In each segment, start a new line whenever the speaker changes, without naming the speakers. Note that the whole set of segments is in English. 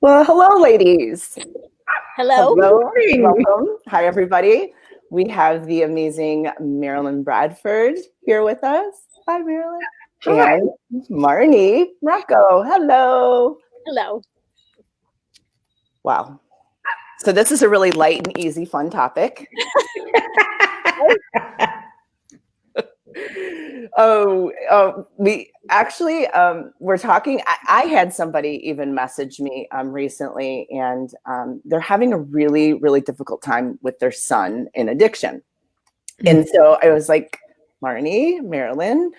Well, hello, ladies.
Hello.
Hello. Welcome. Hi, everybody. We have the amazing Marilyn Bradford here with us. Hi, Marilyn.
Hi.
And Marnie Rocco. Hello.
Hello.
Wow. So this is a really light and easy, fun topic. We actually we're talking. I had somebody even message me recently, and they're having a really, really difficult time with their son in addiction. And so I was like, Marnie, Marilyn,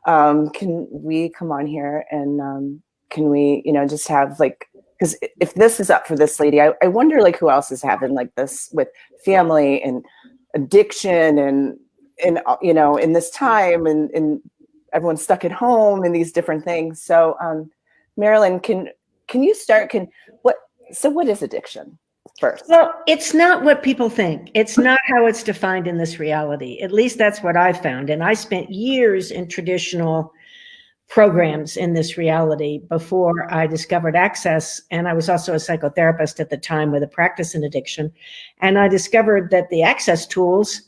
can we come on here and can we, just have because if this is up for this lady, I wonder who else is having this with family and addiction and in this time and everyone's stuck at home and these different things. So Marilyn, can you start? What is addiction first?
Well, it's not what people think. It's not how it's defined in this reality. At least that's what I found. And I spent years in traditional programs in this reality before I discovered Access. And I was also a psychotherapist at the time with a practice in addiction. And I discovered that the Access tools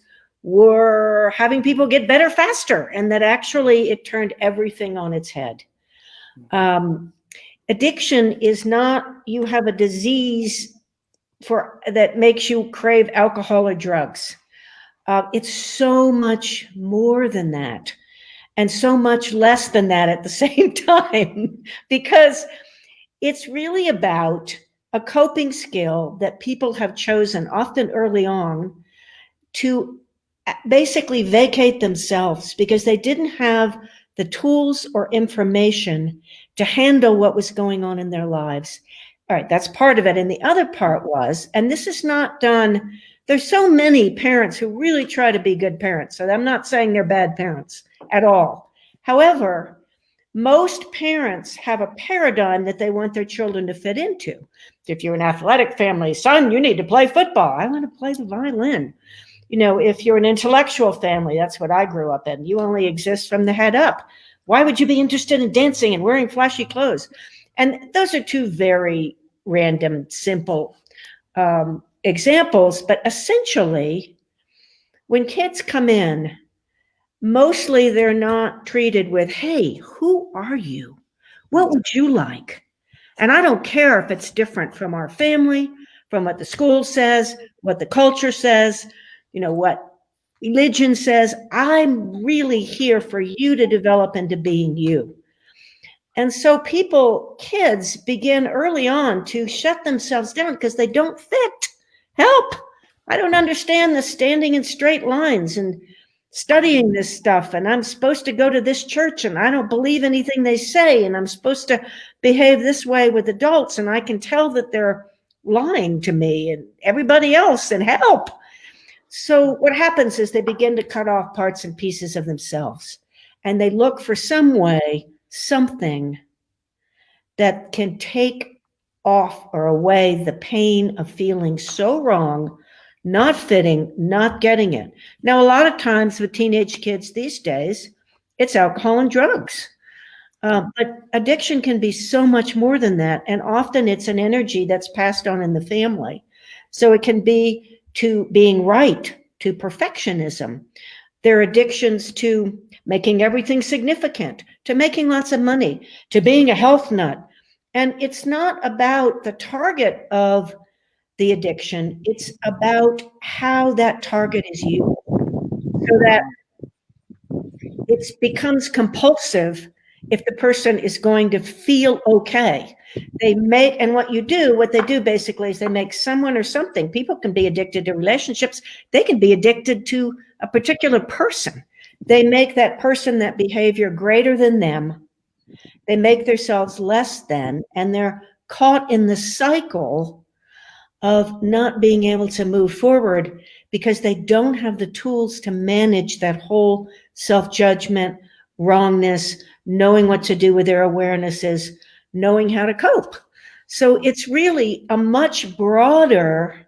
were having people get better faster, and that actually it turned everything on its head. Addiction is not, you have a disease that makes you crave alcohol or drugs. It's so much more than that, and so much less than that at the same time, because it's really about a coping skill that people have chosen, often early on, to basically vacate themselves because they didn't have the tools or information to handle what was going on in their lives. All right, that's part of it. And the other part was, and this is not done, there's so many parents who really try to be good parents. So I'm not saying they're bad parents at all. However, most parents have a paradigm that they want their children to fit into. If you're an athletic family, son, you need to play football. I want to play the violin. If you're an intellectual family, that's what I grew up in. You only exist from the head up. Why would you be interested in dancing and wearing flashy clothes? And those are two very random, simple examples. But essentially, when kids come in, mostly they're not treated with, hey, who are you? What would you like? And I don't care if it's different from our family, from what the school says, what the culture says, what religion says. I'm really here for you to develop into being you. And so kids begin early on to shut themselves down because they don't fit. Help! I don't understand the standing in straight lines and studying this stuff. And I'm supposed to go to this church and I don't believe anything they say. And I'm supposed to behave this way with adults. And I can tell that they're lying to me and everybody else, and help. So what happens is they begin to cut off parts and pieces of themselves, and they look for something that can take off or away the pain of feeling so wrong, not fitting, not getting it. Now, a lot of times with teenage kids these days, it's alcohol and drugs. But addiction can be so much more than that. And often it's an energy that's passed on in the family. So it can be to being right, to perfectionism. There are addictions to making everything significant, to making lots of money, to being a health nut. And it's not about the target of the addiction. It's about how that target is used, so that it becomes compulsive if the person is going to feel okay. What they do basically is they make someone or something. People can be addicted to relationships. They can be addicted to a particular person. They make that person, that behavior, greater than them. They make themselves less than, and they're caught in the cycle of not being able to move forward because they don't have the tools to manage that whole self-judgment, wrongness, knowing what to do with their awarenesses, knowing how to cope. So it's really a much broader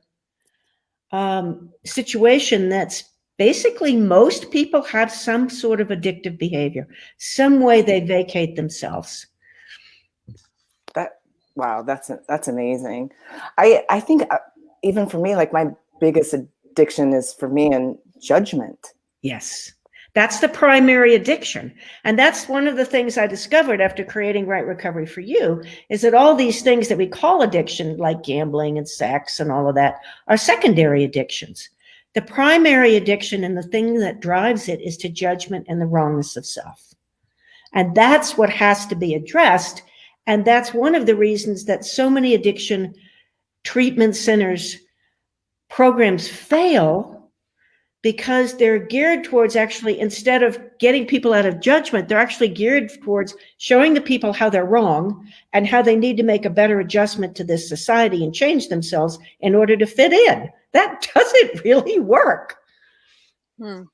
situation that's basically most people have some sort of addictive behavior, some way they vacate themselves.
Wow, that's amazing. I think even for me, like my biggest addiction is for me in judgment.
Yes. That's the primary addiction. And that's one of the things I discovered after creating Right Recovery for You, is that all these things that we call addiction, like gambling and sex and all of that, are secondary addictions. The primary addiction and the thing that drives it is to judgment and the wrongness of self. And that's what has to be addressed. And that's one of the reasons that so many addiction treatment centers programs fail, because they're geared towards, actually, instead of getting people out of judgment, they're actually geared towards showing the people how they're wrong and how they need to make a better adjustment to this society and change themselves in order to fit in. That doesn't really work.
And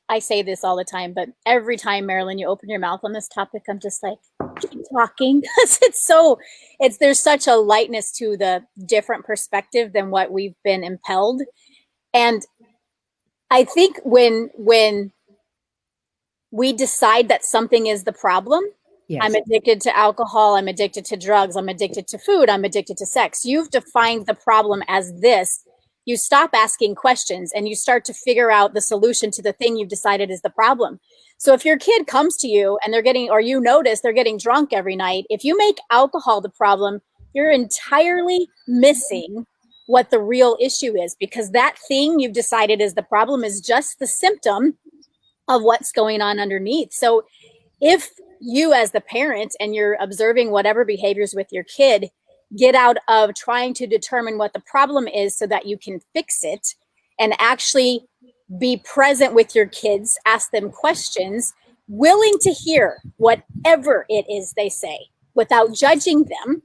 I say this all the time, but every time, Marilyn, you open your mouth on this topic, I'm just like, keep talking. There's such a lightness to the different perspective than what we've been impelled. And I think when we decide that something is the problem, yes. I'm addicted to alcohol, I'm addicted to drugs, I'm addicted to food, I'm addicted to sex. You've defined the problem as this. You stop asking questions and you start to figure out the solution to the thing you've decided is the problem. So if your kid comes to you and you notice they're getting drunk every night, if you make alcohol the problem, you're entirely missing what the real issue is, because that thing you've decided is the problem is just the symptom of what's going on underneath. So if you, as the parent, and you're observing whatever behaviors with your kid, get out of trying to determine what the problem is so that you can fix it, and actually be present with your kids, ask them questions, willing to hear whatever it is they say without judging them,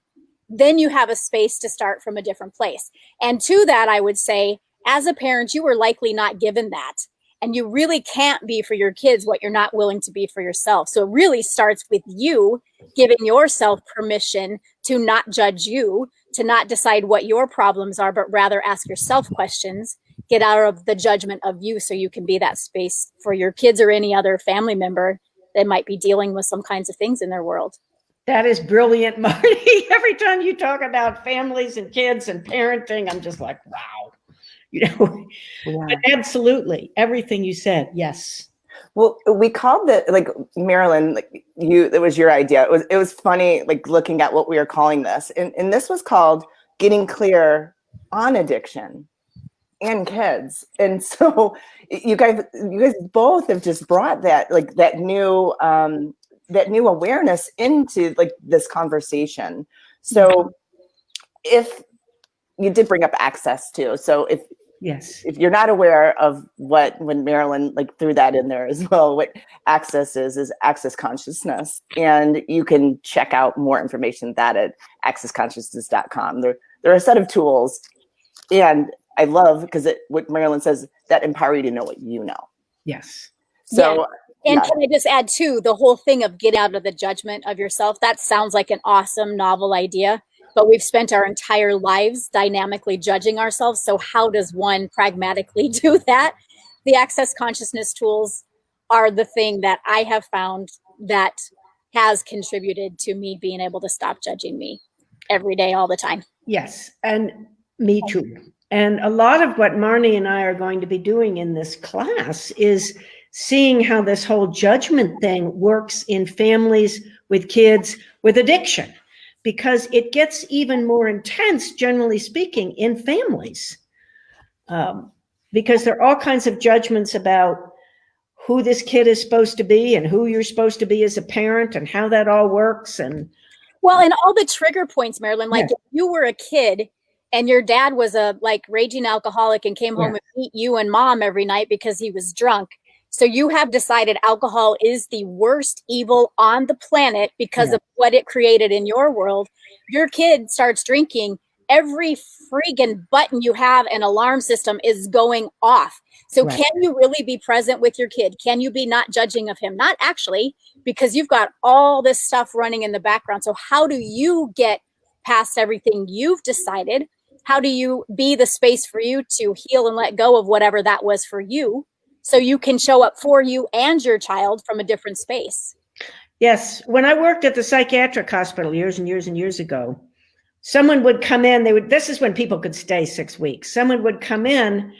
then you have a space to start from a different place. And to that, I would say, as a parent, you were likely not given that. And you really can't be for your kids what you're not willing to be for yourself. So it really starts with you giving yourself permission to not judge you, to not decide what your problems are, but rather ask yourself questions, get out of the judgment of you, so you can be that space for your kids or any other family member that might be dealing with some kinds of things in their world.
That is brilliant, Marnie. Every time you talk about families and kids and parenting, I'm just like, wow. Yeah. But absolutely everything you said. Yes.
Well, we called it, like, Marilyn, like it was your idea. It was funny, like, looking at what we were calling this. And this was called Getting Clear on Addiction and Kids. And so you guys both have just brought that, like, that new awareness into, like, this conversation. So if you did bring up access too. So if you're not aware of when Marilyn, like, threw that in there as well, what access is access consciousness. And you can check out more information at accessconsciousness.com. There are a set of tools. And I love, because what Marilyn says, that empower you to know what you know.
Yes.
So.
Yeah. And can I just add too, the whole thing of get out of the judgment of yourself, that sounds like an awesome, novel idea, but we've spent our entire lives dynamically judging ourselves. So how does one pragmatically do that? The access consciousness tools are the thing that I have found that has contributed to me being able to stop judging me every day, all the time.
Yes. And me too. And a lot of what Marnie and I are going to be doing in this class is seeing how this whole judgment thing works in families with kids with addiction, because it gets even more intense, generally speaking, in families, because there are all kinds of judgments about who this kid is supposed to be and who you're supposed to be as a parent and how that all works. And
all the trigger points, Marilyn, like if you were a kid and your dad was a raging alcoholic and came home and beat you and mom every night because he was drunk. So you have decided alcohol is the worst evil on the planet because of what it created in your world. Your kid starts drinking. Every freaking button you have an alarm system is going off. So can you really be present with your kid? Can you be not judging of him? Not actually, because you've got all this stuff running in the background. So how do you get past everything you've decided? How do you be the space for you to heal and let go of whatever that was for you, so you can show up for you and your child from a different space?
Yes. When I worked at the psychiatric hospital years and years and years ago, someone would come in, this is when people could stay 6 weeks. Someone would come in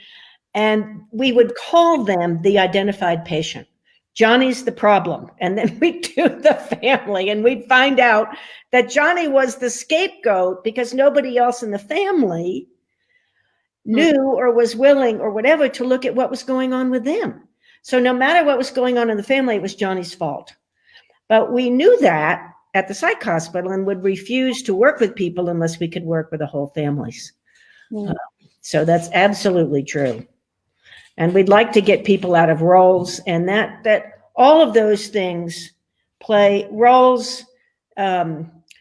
and we would call them the identified patient. Johnny's the problem. And then we'd do the family and we'd find out that Johnny was the scapegoat because nobody else in the family knew or was willing or whatever to look at what was going on with them. So no matter what was going on in the family, it was Johnny's fault. But we knew that at the psych hospital and would refuse to work with people unless we could work with the whole families. So that's absolutely true. And we'd like to get people out of roles, and that all of those things play roles,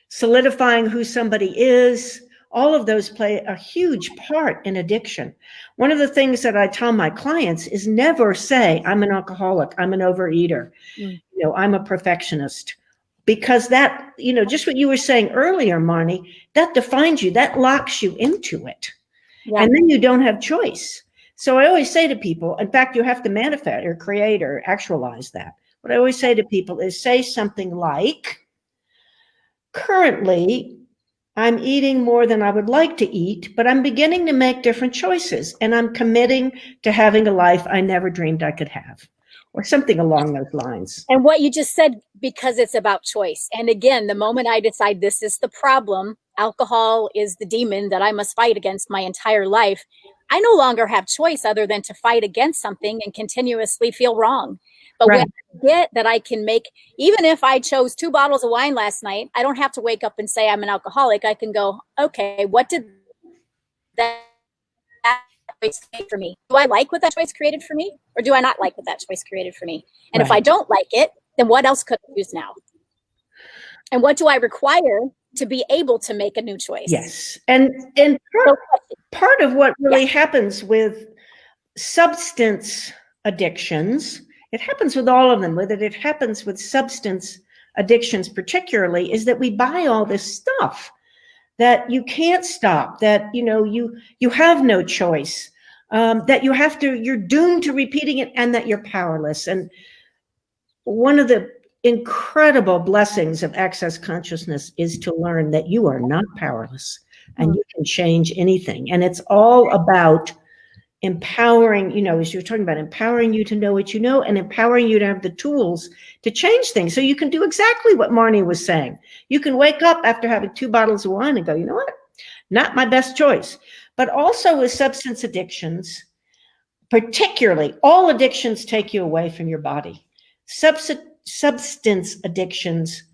solidifying who somebody is. All of those play a huge part in addiction. One of the things that I tell my clients is never say, I'm an alcoholic, I'm an overeater, I'm a perfectionist. Because that, just what you were saying earlier, Marnie, that defines you, that locks you into it. Yeah. And then you don't have choice. So I always say to people, in fact, you have to manifest or create or actualize that. What I always say to people is say something like, currently, I'm eating more than I would like to eat, but I'm beginning to make different choices. And I'm committing to having a life I never dreamed I could have, or something along those lines.
And what you just said, because it's about choice. And again, the moment I decide this is the problem, alcohol is the demon that I must fight against my entire life, I no longer have choice other than to fight against something and continuously feel wrong. But when I get that I can make, even if I chose 2 bottles of wine last night, I don't have to wake up and say I'm an alcoholic. I can go, okay, what did that choice create for me? Do I like what that choice created for me? Or do I not like what that choice created for me? And if I don't like it, then what else could I use now? And what do I require to be able to make a new choice?
Yes. And part of what really happens with substance addictions, it happens with all of them, whether it happens with substance addictions particularly, is that we buy all this stuff that you can't stop, that you have no choice, that you're doomed to repeating it, and that you're powerless. And one of the incredible blessings of access consciousness is to learn that you are not powerless and you can change anything. And it's all about empowering, as you're talking about, empowering you to know what you know and empowering you to have the tools to change things. So you can do exactly what Marnie was saying. You can wake up after having 2 bottles of wine and go, you know what? Not my best choice. But also with substance addictions, particularly, all addictions take you away from your body. Substance addictions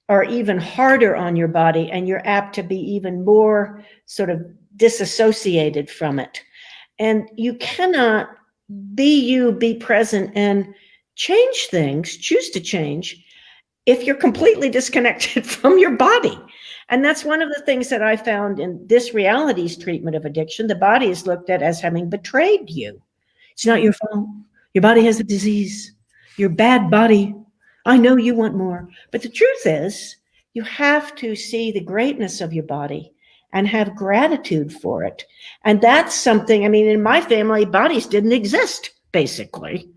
are even harder on your body, and you're apt to be even more sort of disassociated from it. And you cannot be present and change things, choose to change, if you're completely disconnected from your body. And that's one of the things that I found in this realities treatment of addiction. The body is looked at as having betrayed you. It's not your fault. Your body has a disease. Your bad body. I know you want more. But the truth is, you have to see the greatness of your body and have gratitude for it. And that's something, in my family, bodies didn't exist, basically.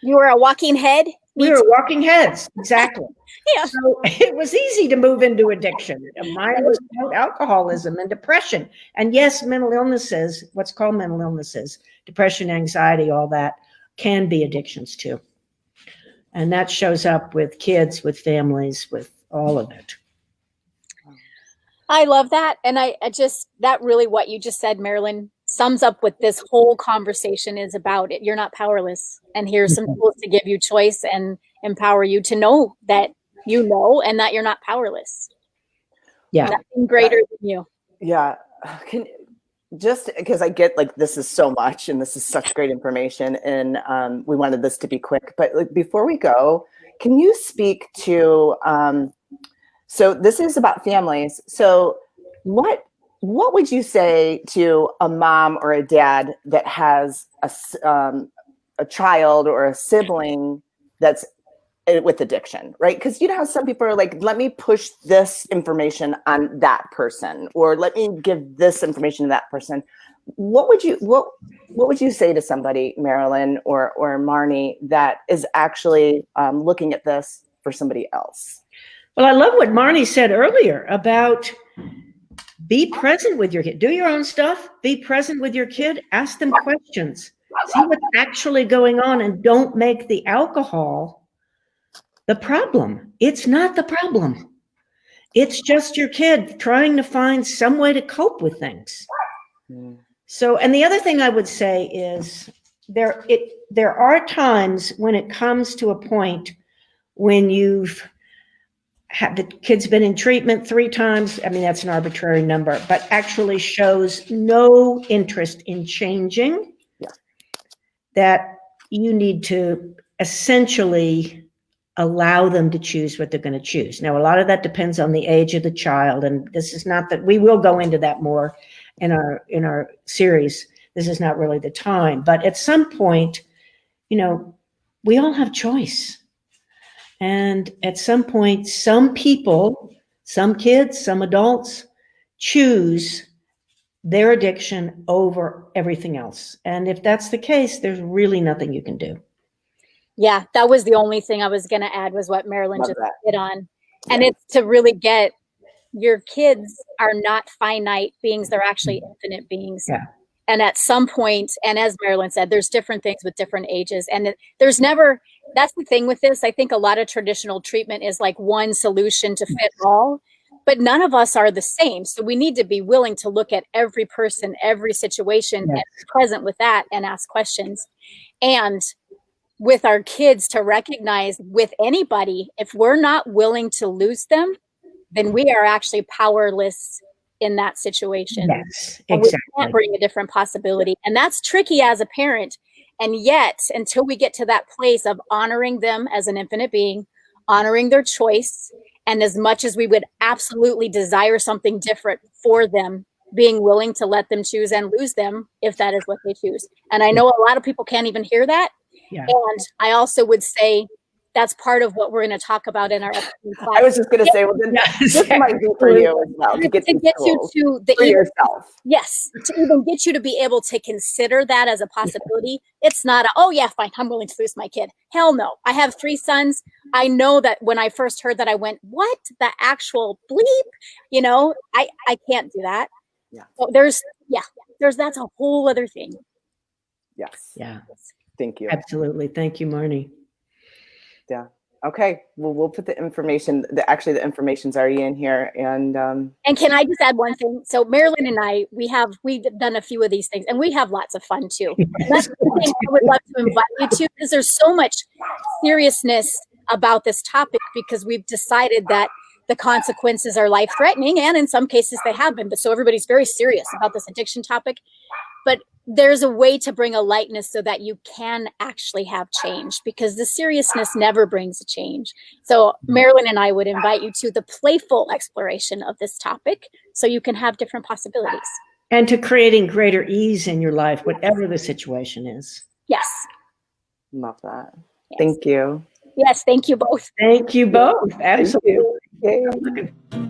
You were a walking head?
We were walking heads, exactly. Yeah. So it was easy to move into addiction. Mine was about alcoholism and depression. And yes, mental illnesses, what's called mental illnesses, depression, anxiety, all that can be addictions too. And that shows up with kids, with families, with all of it.
I love that. And I just, that really what you just said, Marilyn, sums up what this whole conversation is about. You're not powerless. And here's some tools to give you choice and empower you to know that you know and that you're not powerless.
Yeah.
Nothing greater than you.
Yeah. Just because I get this is so much and this is such great information, and we wanted this to be quick, but before we go, can you speak to, so this is about families. So what would you say to a mom or a dad that has a child or a sibling that's with addiction, right? Because you know how some people are like, let me push this information on that person, or let me give this information to that person. What would you say to somebody, Marilyn or Marnie, that is actually looking at this for somebody else.
Well, I love what Marnie said earlier about be present with your kid. Do your own stuff. Be present with your kid. Ask them questions. See what's actually going on, and don't make the alcohol the problem. It's not the problem. It's just your kid trying to find some way to cope with things. So, and the other thing I would say is there are times when it comes to a point when the kid's been in treatment 3 times. I mean, that's an arbitrary number, but actually shows no interest in changing.
Yeah. That
you need to essentially allow them to choose what they're going to choose. Now, a lot of that depends on the age of the child, and this is not that we will go into that more in our series. This is not really the time, but at some point, we all have choice. And at some point, some people, some kids, some adults choose their addiction over everything else. And if that's the case, there's really nothing you can do.
Yeah, that was the only thing I was going to add, was what Marilyn just hit on. And it's to really get, your kids are not finite beings. They're actually infinite beings.
Yeah.
And at some point, and as Marilyn said, there's different things with different ages. And there's never, that's the thing with this. I think a lot of traditional treatment is like one solution to fit all, but none of us are the same. So we need to be willing to look at every person, every situation, and be present with that and ask questions. And with our kids, to recognize with anybody, if we're not willing to lose them, then we are actually powerless in that situation.
Yes,
exactly.
exactly.
We can't bring a different possibility. And that's tricky as a parent. And yet, until we get to that place of honoring them as an infinite being, honoring their choice, and as much as we would absolutely desire something different for them, being willing to let them choose and lose them if that is what they choose. And I know a lot of people can't even hear that.
Yeah.
And I also would say that's part of what we're going to talk about in our upcoming class.
I was just going to say, well, then this might be for you as well, to get you to the yourself.
Yes, to even get you to be able to consider that as a possibility. It's not oh yeah, fine, I'm willing to lose my kid. Hell no. I have 3 sons. I know that when I first heard that, I went, what? The actual bleep? I can't do that.
Yeah.
So that's a whole other thing.
Yes.
Yeah.
Thank you.
Absolutely. Thank you, Marnie.
Yeah. Okay. Well, we'll put the information. The information's already in here. And
can I just add one thing? So Marilyn and I, we've done a few of these things, and we have lots of fun too. That's the thing I would love to invite you to, because there's so much seriousness about this topic, because we've decided that the consequences are life-threatening, and in some cases they have been. But so everybody's very serious about this addiction topic. But there's a way to bring a lightness so that you can actually have change, because the seriousness never brings a change. So Marilyn and I would invite you to the playful exploration of this topic so you can have different possibilities.
And to creating greater ease in your life, whatever the situation is.
Yes.
Love that.
Yes.
Thank you.
Yes, thank you both.
Thank you both. Absolutely.
Thank you.